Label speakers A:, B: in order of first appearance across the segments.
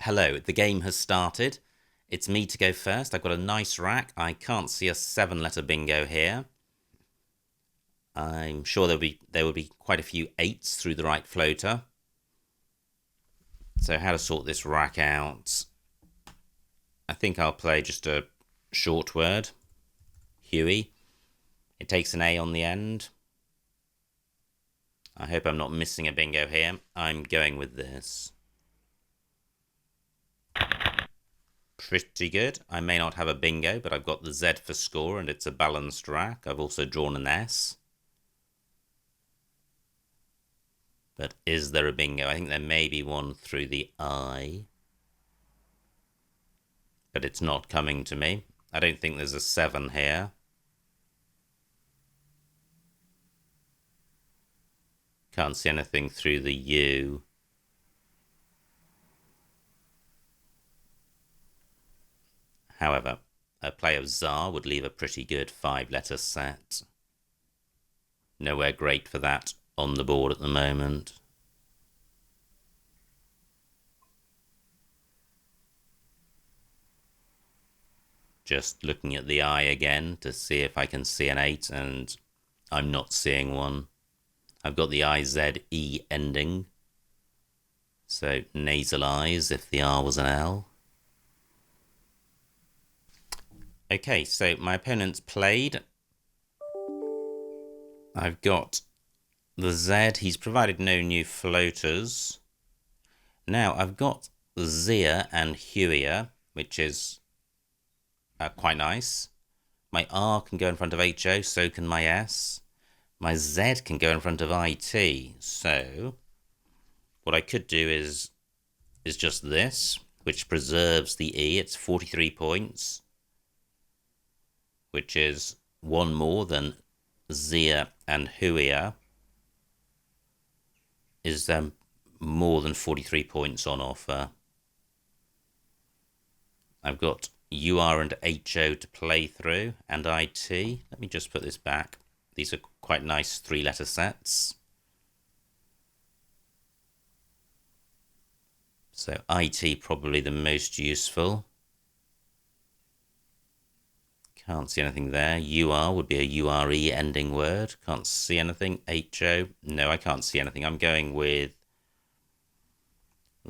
A: Hello, the game has started. It's me to go first. I've got a nice rack. I can't see a 7-letter bingo here. I'm sure there will be quite a few 8s through the right floater. So how to sort this rack out? I think I'll play just a short word. Huey. It takes an A on the end. I hope I'm not missing a bingo here. I'm going with this. Pretty good. I may not have a bingo, but I've got the Z for score and it's a balanced rack. I've also drawn an S. But is there a bingo? I think there may be one through the I. But it's not coming to me. I don't think there's a 7 here. Can't see anything through the U. However, a play of Tsar would leave a pretty good 5-letter set. Nowhere great for that on the board at the moment. Just looking at the I again to see if I can see an 8, and I'm not seeing one. I've got the IZE ending, so nasal I's if the R was an L. Okay, so my opponent's played. I've got the Z. He's provided no new floaters. Now I've got Zia and Huia, which is quite nice. My R can go in front of HO, so can my S. My Z can go in front of IT. So what I could do is just this, which preserves the E. It's 43 points, which is one more than Zia and Huia. Is more than 43 points on offer. I've got UR and HO to play through, and IT. Let me just put this back. These are quite nice 3-letter sets. So IT probably the most useful. Can't see anything there. UR would be a URE ending word. Can't see anything. HO. No, I can't see anything. I'm going with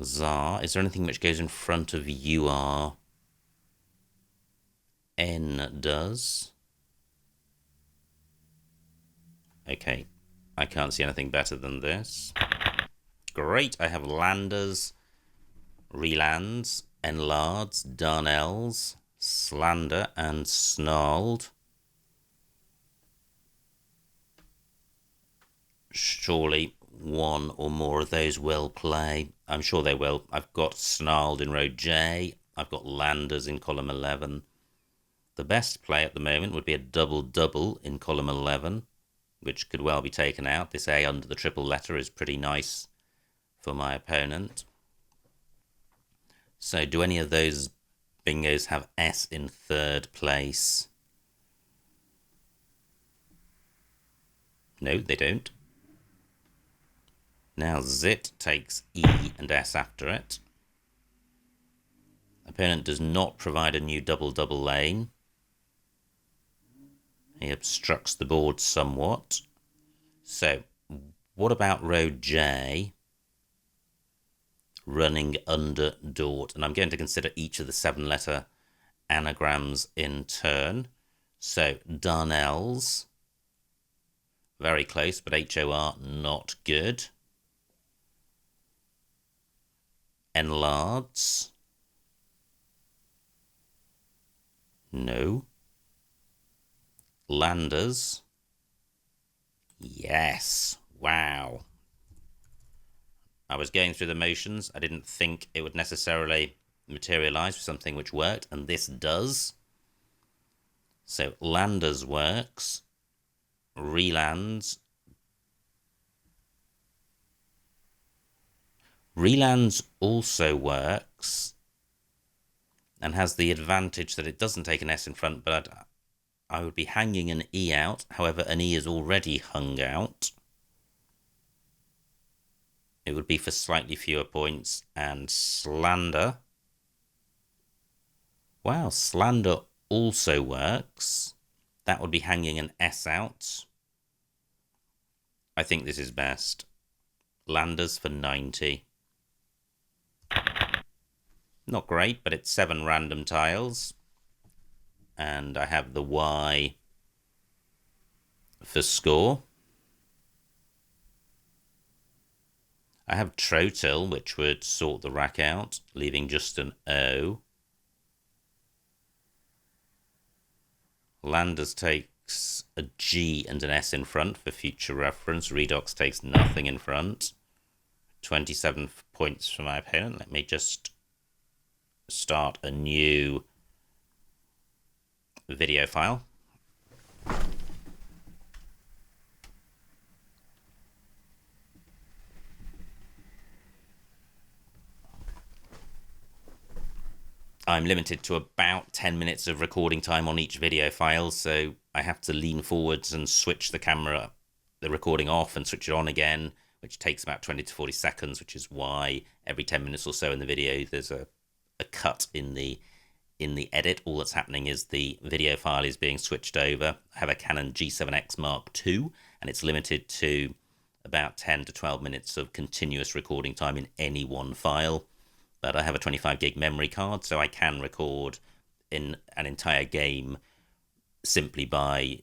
A: Tsar. Is there anything which goes in front of UR? N does. Okay, I can't see anything better than this. Great, I have landers, relands, enlards, darnels, slander, and snarled. Surely one or more of those will play. I'm sure they will. I've got snarled in row J. I've got landers in column 11. The best play at the moment would be a double-double in column 11, which could well be taken out. This A under the triple letter is pretty nice for my opponent. So do any of those bingos have S in 3rd place? No, they don't. Now Zit takes E and S after it. Opponent does not provide a new double-double lane. He obstructs the board somewhat. So, what about row J? Running under Dort. And I'm going to consider each of the 7-letter anagrams in turn. So, Darnells. Very close, but HOR not good. Enlards. No. Landers. Yes. Wow. I was going through the motions. I didn't think it would necessarily materialize for something which worked, and this does. So Landers works. Relands. Relands also works and has the advantage that it doesn't take an S in front, but I would be hanging an E out. However, an E is already hung out. It would be for slightly fewer points. And slander. Wow, slander also works. That would be hanging an S out. I think this is best. Landers for 90. Not great, but it's 7 random tiles. And I have the Y for score. I have Trotil, which would sort the rack out, leaving just an O. Landers takes a G and an S in front for future reference. Redox takes nothing in front. 27 points for my opponent. Let me just start a new video file. I'm limited to about 10 minutes of recording time on each video file, so I have to lean forwards and switch the camera, the recording off, and switch it on again, which takes about 20 to 40 seconds, which is why every 10 minutes or so in the video there's a cut in the edit. All that's happening is the video file is being switched over. I have a Canon G7X Mark II, and it's limited to about 10 to 12 minutes of continuous recording time in any one file. But I have a 25 gig memory card, so I can record in an entire game simply by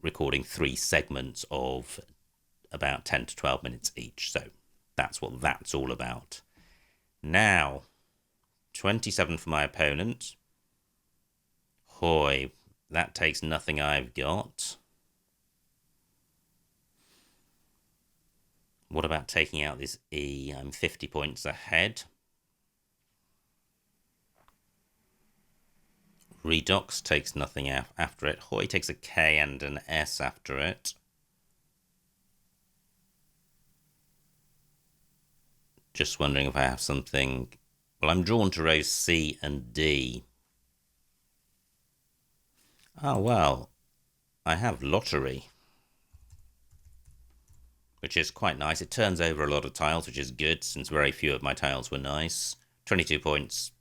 A: recording 3 segments of about 10 to 12 minutes each. So that's what that's all about. Now, 27 for my opponent. Hoy, that takes nothing I've got. What about taking out this E? I'm 50 points ahead. Redox takes nothing after it. Hoy takes a K and an S after it. Just wondering if I have something. Well, I'm drawn to rows C and D. Oh, well, I have lottery, which is quite nice. It turns over a lot of tiles, which is good, since very few of my tiles were nice. 22 points,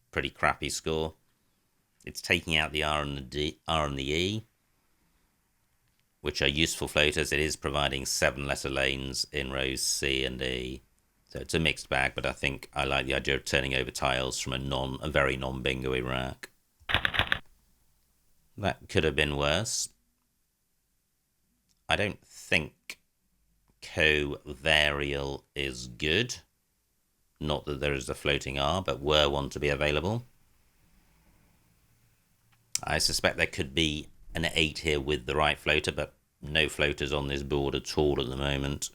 A: pretty crappy score. It's taking out the R and the E, which are useful floaters. It is providing 7 letter lanes in rows C and E. So it's a mixed bag, but I think I like the idea of turning over tiles from a very non-bingo-y rack. That could have been worse. I don't think covarial is good. Not that there is a floating R, but were one to be available. I suspect there could be an 8 here with the right floater, but no floaters on this board at all at the moment.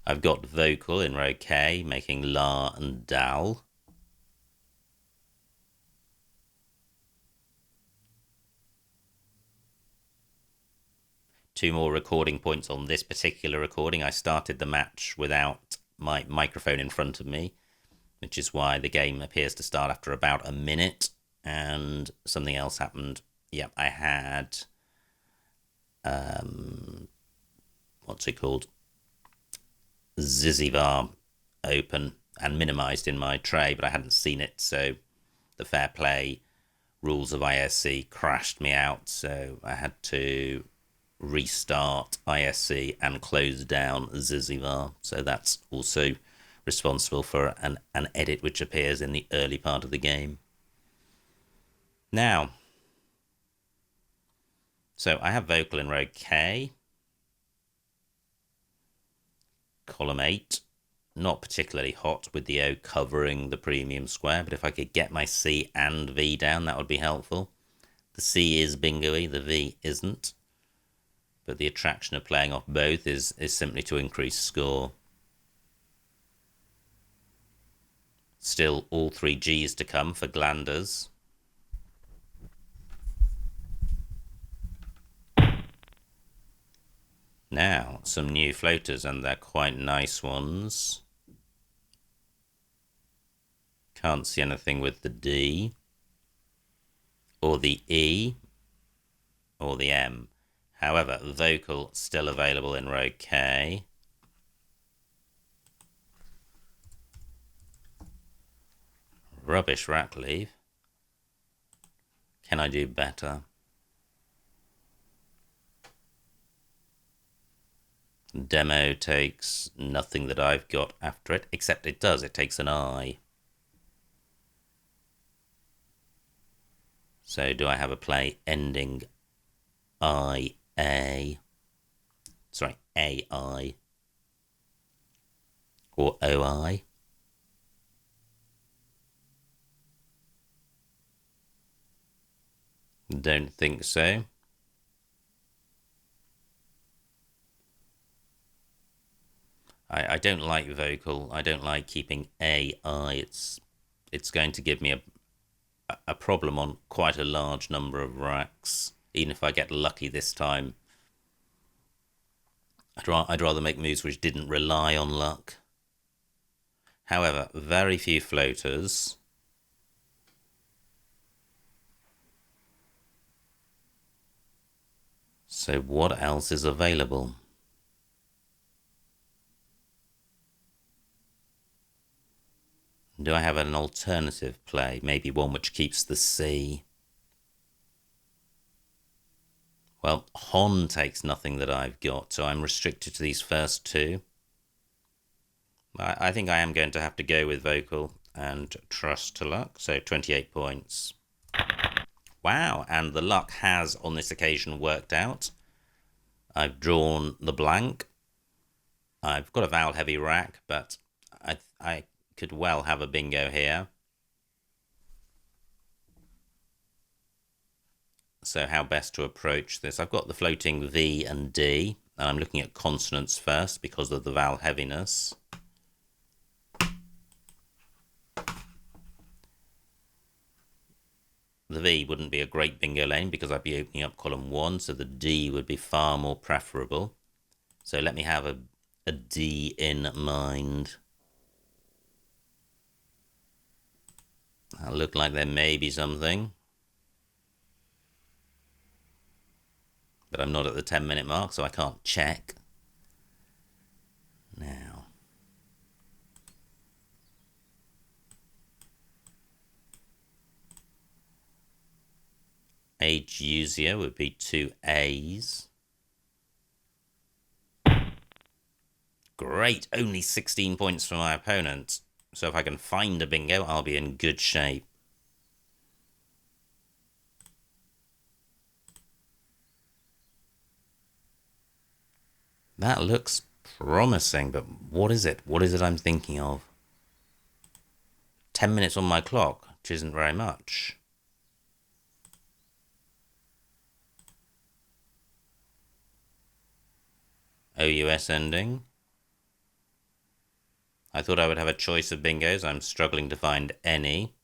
A: I've got vocal in row K, making la and dal. Two more recording points on this particular recording. I started the match without my microphone in front of me, which is why the game appears to start after about a minute, and something else happened. Yep, I had, what's it called? Zizivar open and minimized in my tray, but I hadn't seen it, so the fair play rules of ISC crashed me out, so I had to restart ISC and close down Zizivar. So that's also responsible for an edit which appears in the early part of the game. Now, so I have vocal in row K, column 8, not particularly hot with the O covering the premium square, but if I could get my C and V down, that would be helpful. The C is bingo-y, the V isn't, but the attraction of playing off both is simply to increase score. Still all 3 Gs to come for glanders. Now, some new floaters, and they're quite nice ones. Can't see anything with the D, or the E, or the M. However, vocal still available in row K. Rubbish rat leave. Can I do better? Demo takes nothing that I've got after it, except it does. It takes an I. So do I have a play ending IA? Sorry, AI. Or OI? Don't think so. I don't like vocal. I don't like keeping AI. It's going to give me a problem on quite a large number of racks, even if I get lucky this time. I'd rather make moves which didn't rely on luck. However, very few floaters. So what else is available? Do I have an alternative play? Maybe one which keeps the C. Well, Hon takes nothing that I've got, so I'm restricted to these first two. I think I am going to have to go with vocal and trust to luck. So 28 points. Wow, and the luck has on this occasion worked out. I've drawn the blank. I've got a vowel heavy rack, but I could well have a bingo here. So how best to approach this? I've got the floating V and D, and I'm looking at consonants first because of the vowel heaviness. The V wouldn't be a great bingo lane because I'd be opening up column 1, so the D would be far more preferable. So let me have a D in mind. That look like there may be something. But I'm not at the 10-minute mark, so I can't check. Now. Age user would be 2 A's. Great, only 16 points for my opponent. So if I can find a bingo, I'll be in good shape. That looks promising, but what is it? What is it I'm thinking of? 10 minutes on my clock, which isn't very much. OUS ending. I thought I would have a choice of bingos. I'm struggling to find any.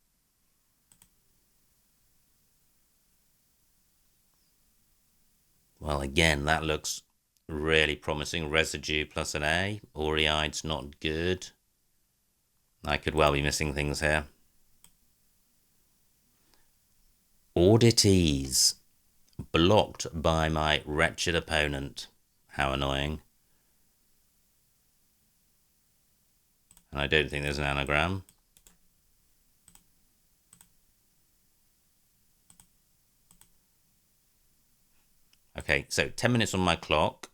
A: Well, again, that looks really promising. Residue plus an A. Aureoid's not good. I could well be missing things here. Auditees. Blocked by my wretched opponent. How annoying. And I don't think there's an anagram. Okay, so 10 minutes on my clock.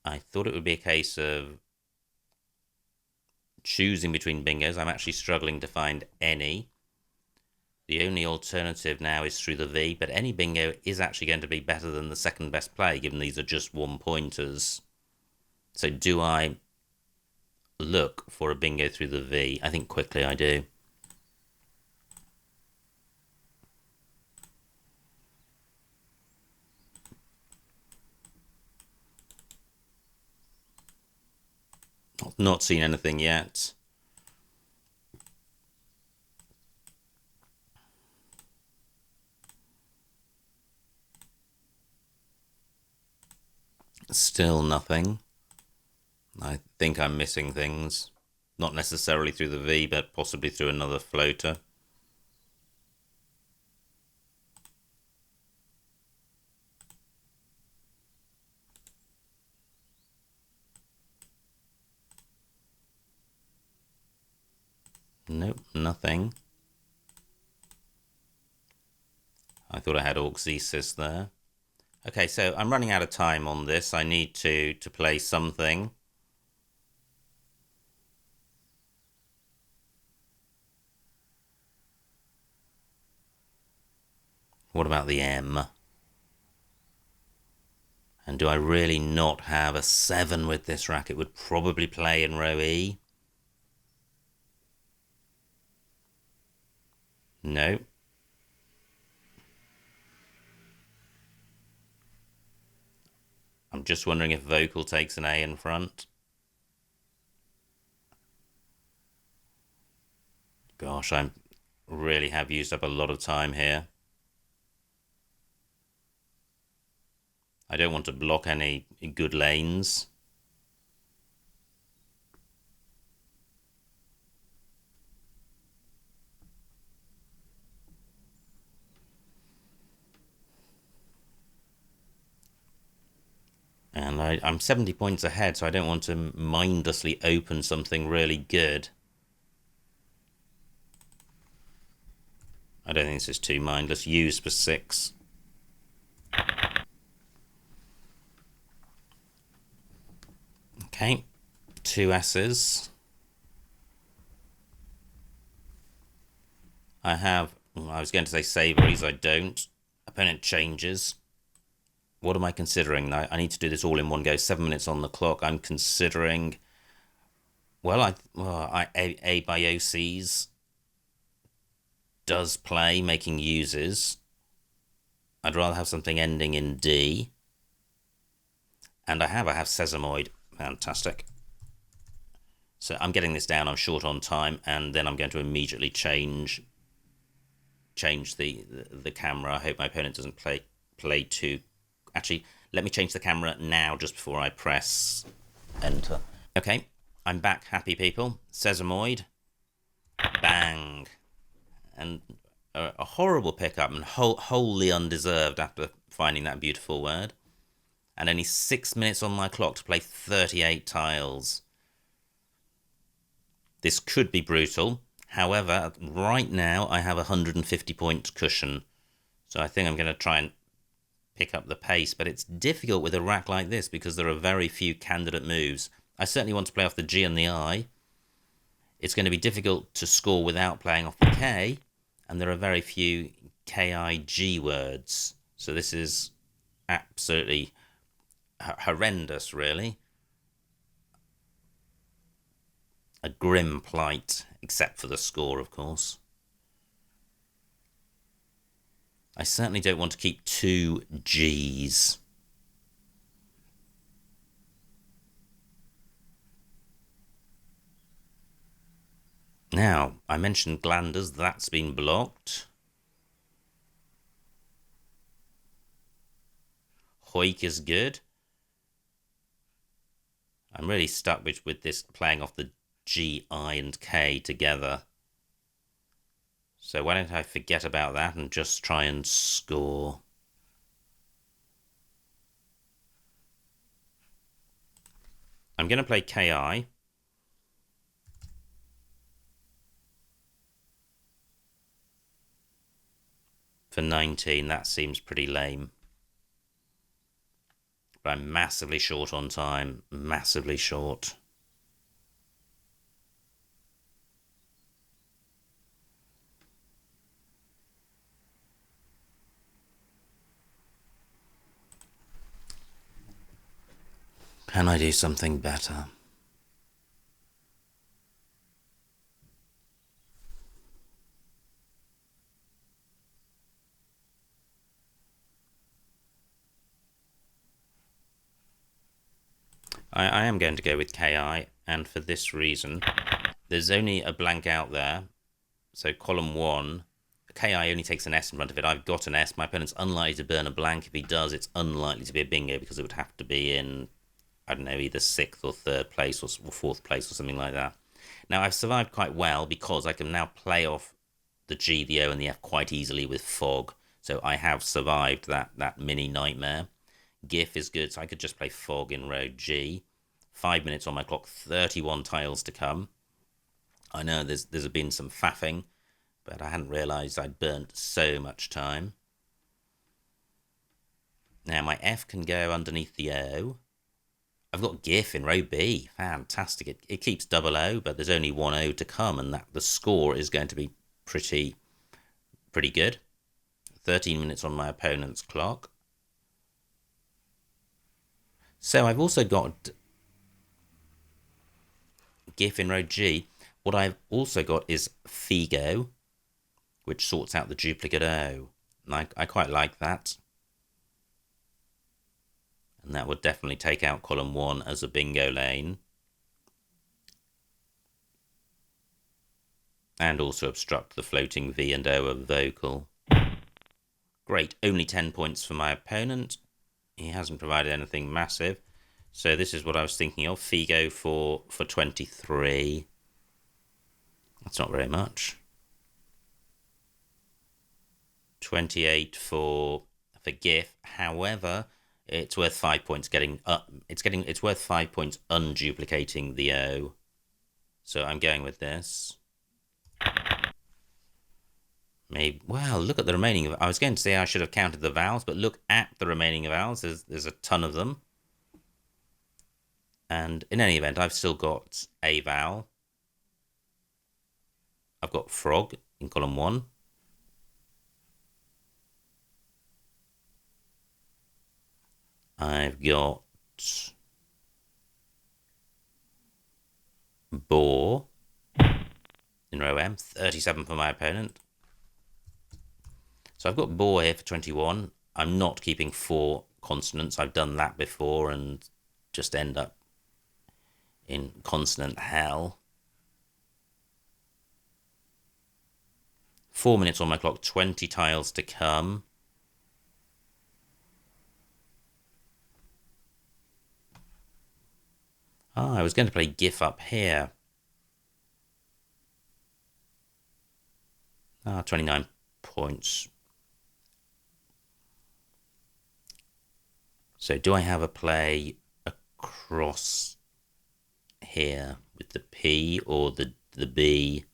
A: I thought it would be a case of choosing between bingos. I'm actually struggling to find any. The only alternative now is through the V, but any bingo is actually going to be better than the second best play, given these are just 1-pointers. So do I look for a bingo through the V? I think quickly I do. Not seen anything yet. Still nothing. I think I'm missing things. Not necessarily through the V, but possibly through another floater. Nope, nothing. I thought I had auxesis there. Okay, so I'm running out of time on this. I need to play something. What about the M? And do I really not have a 7 with this racket? Would probably play in row E. No. I'm just wondering if vocal takes an A in front. Gosh, I really have used up a lot of time here. I don't want to block any good lanes. And I'm 70 points ahead, so I don't want to mindlessly open something really good. I don't think this is too mindless. Use for 6. Okay, 2 S's. I was going to say savouries, I don't. Opponent changes. What am I considering? I need to do this all in one go. 7 minutes on the clock. I'm considering... Well, A by OCs does play, making uses. I'd rather have something ending in D. And I have sesamoid. Fantastic. So I'm getting this down. I'm short on time, and then I'm going to immediately change the camera. I hope my opponent doesn't play too... Actually, let me change the camera now just before I press enter. Okay, I'm back, happy people. Sesamoid. Bang. And a horrible pickup, and wholly undeserved after finding that beautiful word. And only 6 minutes on my clock to play 38 tiles. This could be brutal. However, right now I have a 150 point cushion. So I think I'm going to try and pick up the pace, but it's difficult with a rack like this because there are very few candidate moves. I certainly want to play off the G and the I. It's going to be difficult to score without playing off the K, and there are very few KIG words. So this is absolutely horrendous, really. A grim plight, except for the score, of course. I certainly don't want to keep 2 Gs. Now, I mentioned glanders. That's been blocked. Hoik is good. I'm really stuck with this playing off the G, I, and K together. So why don't I forget about that and just try and score? I'm going to play KI. For 19, that seems pretty lame. But I'm massively short on time. Massively short. Can I do something better? I am going to go with KI, and for this reason. There's only a blank out there, so column 1, KI only takes an S in front of it. I've got an S. My opponent's unlikely to burn a blank. If he does, it's unlikely to be a bingo because it would have to be in, I don't know, either 6th or 3rd place or 4th place or something like that. Now, I've survived quite well because I can now play off the G, the O, and the F quite easily with fog. So I have survived that mini nightmare. GIF is good, so I could just play fog in row G. 5 minutes on my clock, 31 tiles to come. I know there's been some faffing, but I hadn't realised I'd burnt so much time. Now my F can go underneath the O. I've got GIF in row B. Fantastic. It keeps double O, but there's only one O to come, and the score is going to be pretty good. 13 minutes on my opponent's clock. So I've also got GIF in row G. What I've also got is Figo, which sorts out the duplicate O. And I quite like that. And that would definitely take out column 1 as a bingo lane. And also obstruct the floating V and O of vocal. Great, only 10 points for my opponent. He hasn't provided anything massive. So this is what I was thinking of. Figo for 23. That's not very much. 28 for GIF. However, it's worth 5 points getting up. It's worth 5 points unduplicating the O. So I'm going with this. Maybe, well, look at the remaining. I was going to say I should have counted the vowels, but look at the remaining vowels. There's a ton of them. And in any event, I've still got a vowel. I've got frog in column 1. I've got boar in row M, 37 for my opponent. So I've got boar here for 21. I'm not keeping 4 consonants. I've done that before and just end up in consonant hell. 4 minutes on my clock, 20 tiles to come. I was going to play GIF up here. 29 points. So do I have a play across here with the P or the B?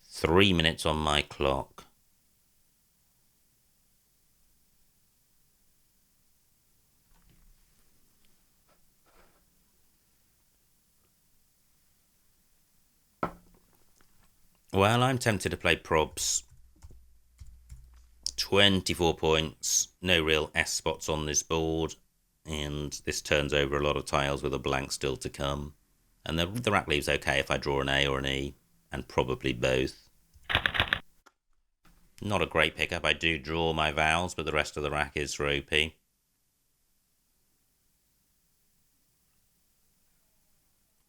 A: Three minutes on my clock. Well, I'm tempted to play probs. 24 points, no real S spots on this board, and this turns over a lot of tiles with a blank still to come. And the rack leaves okay if I draw an A or an E, and probably both. Not a great pickup. I do draw my vowels, but the rest of the rack is ropey.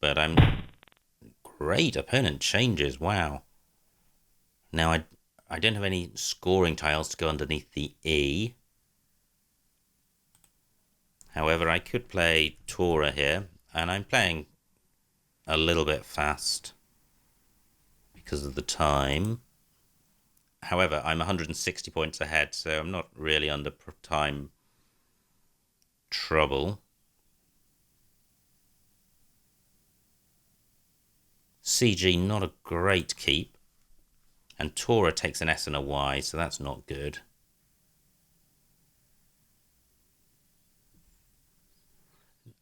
A: But I'm... Great, opponent changes, wow. Now I don't have any scoring tiles to go underneath the E. However, I could play Tora here, and I'm playing a little bit fast because of the time. However, I'm 160 points ahead, so I'm not really under time trouble. CG, not a great keep. And Tora takes an S and a Y, so that's not good.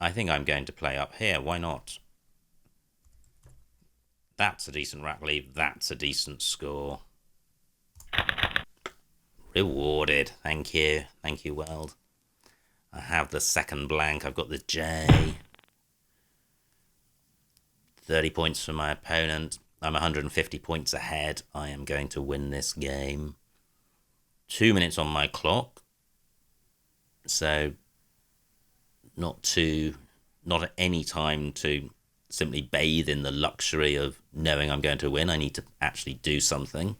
A: I think I'm going to play up here. Why not? That's a decent rack leave. That's a decent score. Rewarded. Thank you. Thank you, world. I have the second blank. I've got the J. 30 points for my opponent. I'm 150 points ahead. I am going to win this game. 2 minutes on my clock. So not at any time to simply bathe in the luxury of knowing I'm going to win. I need to actually do something.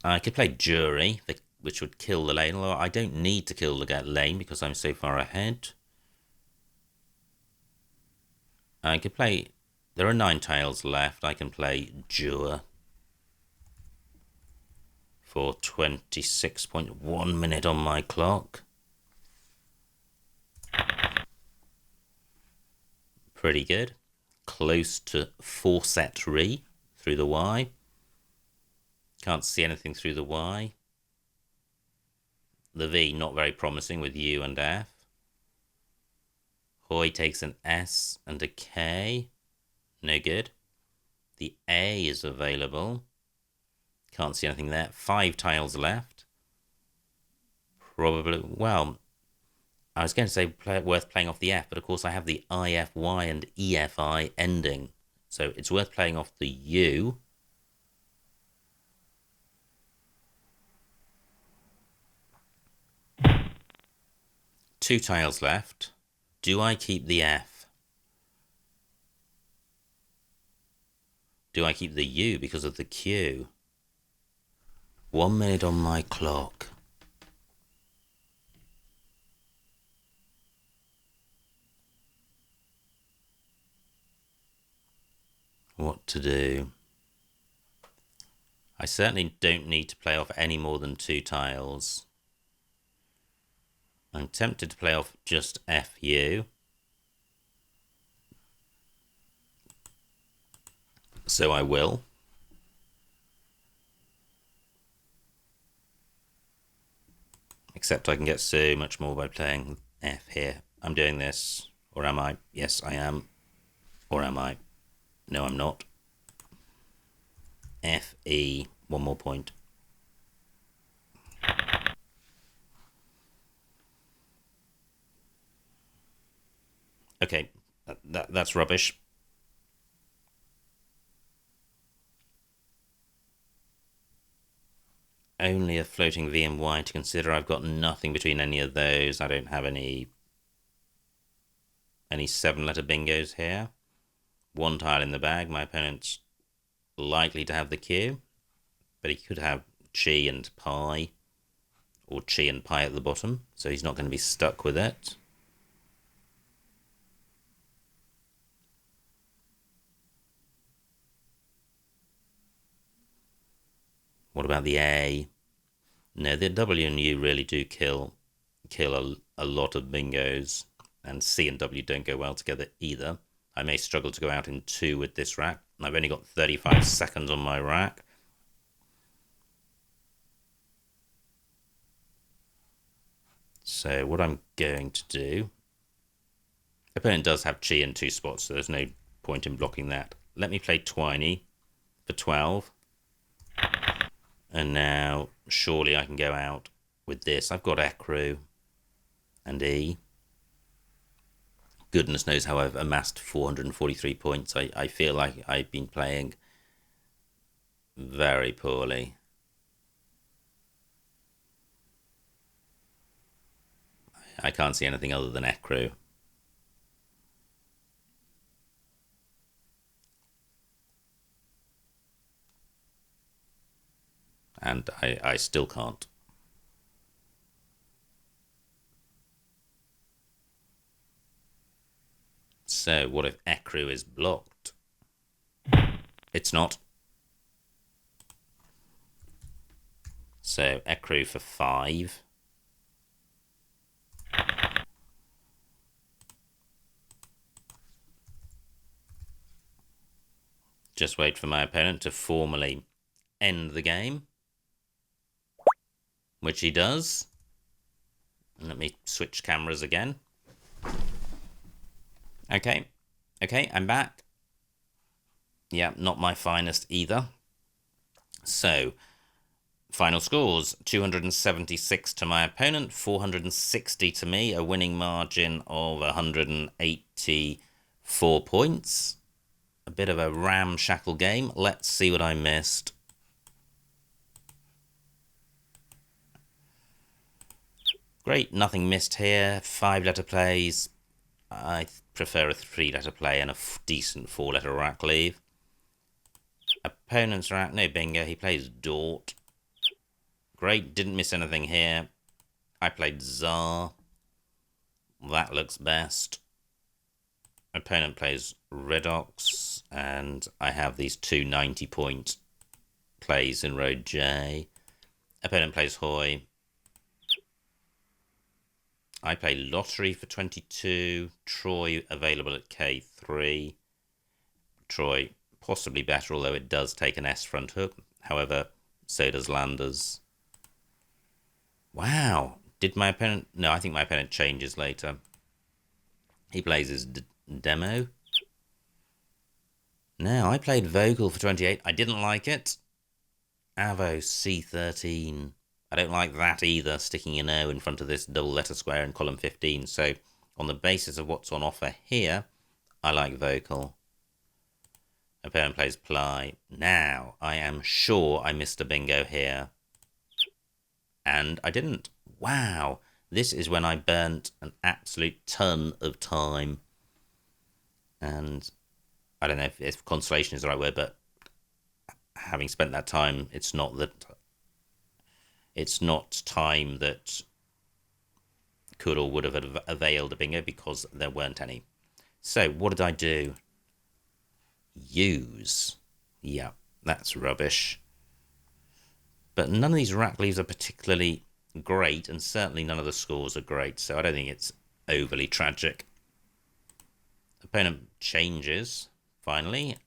A: I could play jury, which would kill the lane, although I don't need to kill the lane because I'm so far ahead. I could play... There are 9 tiles left. I can play Jura. for 26.1 minute on my clock. Pretty good. Close to 4 set re through the Y. Can't see anything through the Y. The V not very promising with U and F. Hoy takes an S and a K. No good. The A is available. Can't see anything there. 5 tiles left. Probably, well, I was going to say worth playing off the F, but of course I have the IFY and EFI ending. So it's worth playing off the U. Two tiles left. Do I keep the F? Do I keep the U because of the Q? 1 minute on my clock. What to do? I certainly don't need to play off any more than 2 tiles. I'm tempted to play off just FU. So I will. Except I can get so much more by playing F here. I'm doing this. Or am I? Yes, I am. Or am I? No, I'm not. FE. One more point. Okay, that's rubbish. Only a floating V and Y to consider. I've got nothing between any of those. I don't have any 7-letter bingos here. 1 tile in the bag. My opponent's likely to have the Q, but he could have chi and pi, or chi and pi at the bottom, so he's not going to be stuck with it. What about the A? No, the W and U really do kill a lot of bingos, and C and W don't go well together either. I may struggle to go out in 2 with this rack. I've only got 35 seconds on my rack. So what I'm going to do... Opponent does have chi in 2 spots, so there's no point in blocking that. Let me play Twiney for 12. And now, surely I can go out with this. I've got Ecru and E. Goodness knows how I've amassed 443 points. I feel like I've been playing very poorly. I can't see anything other than Ecru. And I still can't. So what if Ecru is blocked? It's not. So Ecru for 5. Just wait for my opponent to formally end the game, which he does. And let me switch cameras again. Okay, I'm back. Yeah, not my finest either. So, final scores, 276 to my opponent, 460 to me, a winning margin of 184 points. A bit of a ramshackle game. Let's see what I missed. Great, nothing missed here. 5-letter plays. I prefer a 3-letter play and a decent 4-letter rack leave. Opponent's rack, no bingo. He plays Dort. Great, didn't miss anything here. I played Tsar. That looks best. Opponent plays Redox, and I have these two 90-point plays in row J. Opponent plays Hoy. I play Lottery for 22. Troy available at K3. Troy possibly better, although it does take an S front hook. However, so does Landers. Wow. Did my opponent... No, I think my opponent changes later. He plays his demo. Now, I played Vocal for 28. I didn't like it. Avo C13. I don't like that either, sticking an O in front of this double letter square in column 15. So, on the basis of what's on offer here, I like Vocal. Opponent plays Ply. Now, I am sure I missed a bingo here. And I didn't. Wow. This is when I burnt an absolute ton of time. And I don't know if consolation is the right word, but having spent that time, it's not time that could or would have availed a bingo because there weren't any. So what did I do? Use. Yeah, that's rubbish. But none of these rack leaves are particularly great, and certainly none of the scores are great, so I don't think it's overly tragic. Opponent changes, finally.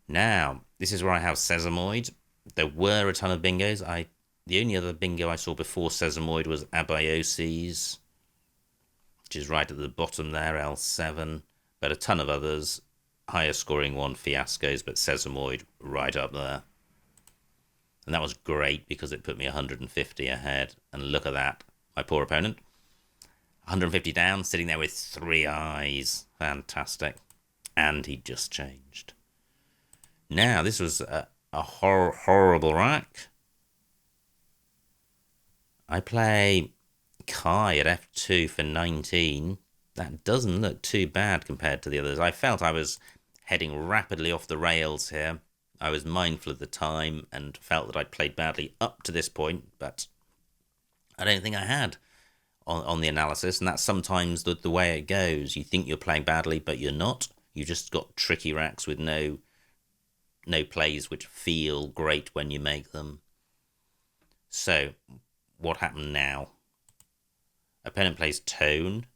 A: Now, this is where I have sesamoid. There were a ton of bingos. The only other bingo I saw before sesamoid was Abioses, which is right at the bottom there, L7. But a ton of others. Higher scoring one, Fiascos, but sesamoid right up there. And that was great because it put me 150 ahead. And look at that, my poor opponent. 150 down, sitting there with 3 eyes. Fantastic. And he just changed. Now, this was a horrible rack. I play Kai at F2 for 19. That doesn't look too bad compared to the others. I felt I was heading rapidly off the rails here. I was mindful of the time and felt that I'd played badly up to this point, but I don't think I had on the analysis, and that's sometimes the way it goes. You think you're playing badly, but you're not. You just got tricky racks with no plays which feel great when you make them. So, what happened now? Opponent plays Tone.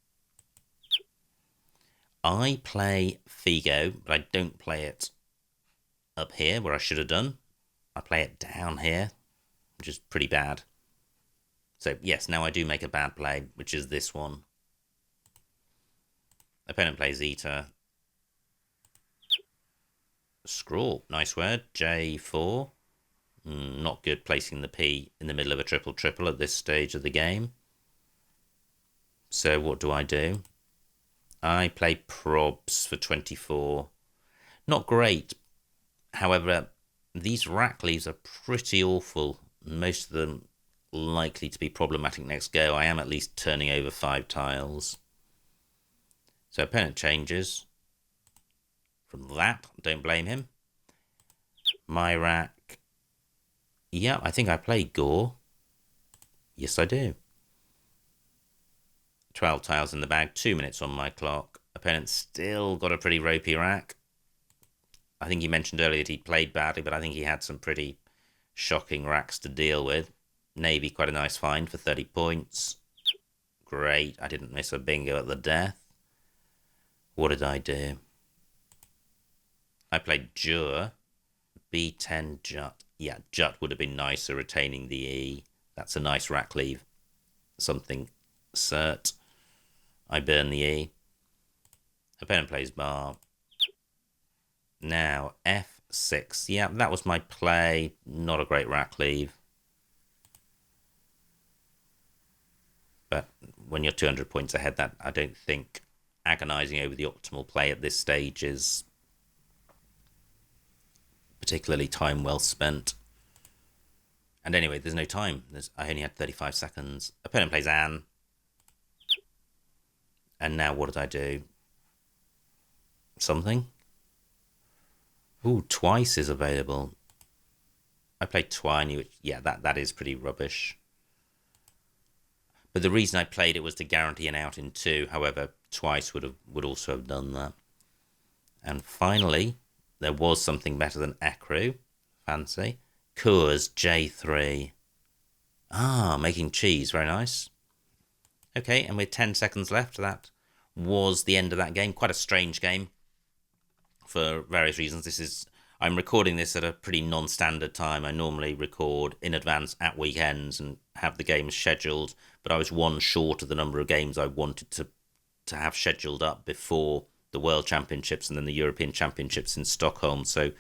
A: I play Figo, but I don't play it up here where I should have done. I play it down here, which is pretty bad. So, yes, now I do make a bad play, which is this one. Opponent plays Eta. Scrawl, nice word. J4. Not good placing the P in the middle of a triple at this stage of the game. So what do? I play Probs for 24. Not great. However, these rack leaves are pretty awful. Most of them likely to be problematic next go. I am at least turning over 5 tiles. So opponent changes. From that, don't blame him. My rack. Yeah, I think I play Gore. Yes, I do. 12 tiles in the bag, 2 minutes on my clock. Opponent still got a pretty ropey rack. I think he mentioned earlier that he played badly, but I think he had some pretty shocking racks to deal with. Navy, quite a nice find for 30 points. Great, I didn't miss a bingo at the death. What did I do? I played Jur. B10 Jut. Yeah, Jut would have been nicer, retaining the E. That's a nice rack leave. Something cert. I burn the E. Opponent plays Bar. Now, F6. Yeah, that was my play. Not a great rack leave. But when you're 200 points ahead, that I don't think agonising over the optimal play at this stage is particularly time well spent. And anyway, there's no time. I only had 35 seconds. Opponent plays Anne. And now what did I do? Something? Ooh, Twice is available. I played Twine, which, yeah, that is pretty rubbish. But the reason I played it was to guarantee an out in 2. However, Twice would also have done that. And finally, there was something better than Ecru. Fancy. Coors J3. Ah, making cheese. Very nice. Okay, and with 10 seconds left, that was the end of that game. Quite a strange game for various reasons. I'm recording this at a pretty non-standard time. I normally record in advance at weekends and have the games scheduled, but I was one short of the number of games I wanted to have scheduled up before the World Championships and then the European Championships in Stockholm. So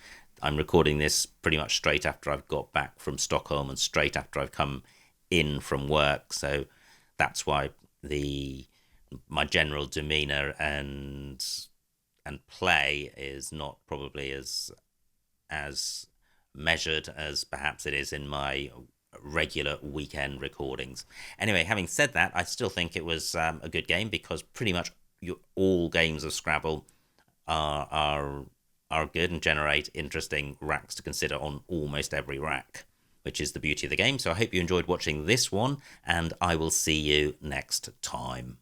A: I'm recording this pretty much straight after I've got back from Stockholm and straight after I've come in from work. So that's why my general demeanour and play is not probably as measured as perhaps it is in my regular weekend recordings. Anyway, having said that, I still think it was a good game because pretty much all games of Scrabble are good and generate interesting racks to consider on almost every rack, which is the beauty of the game. So I hope you enjoyed watching this one, and I will see you next time.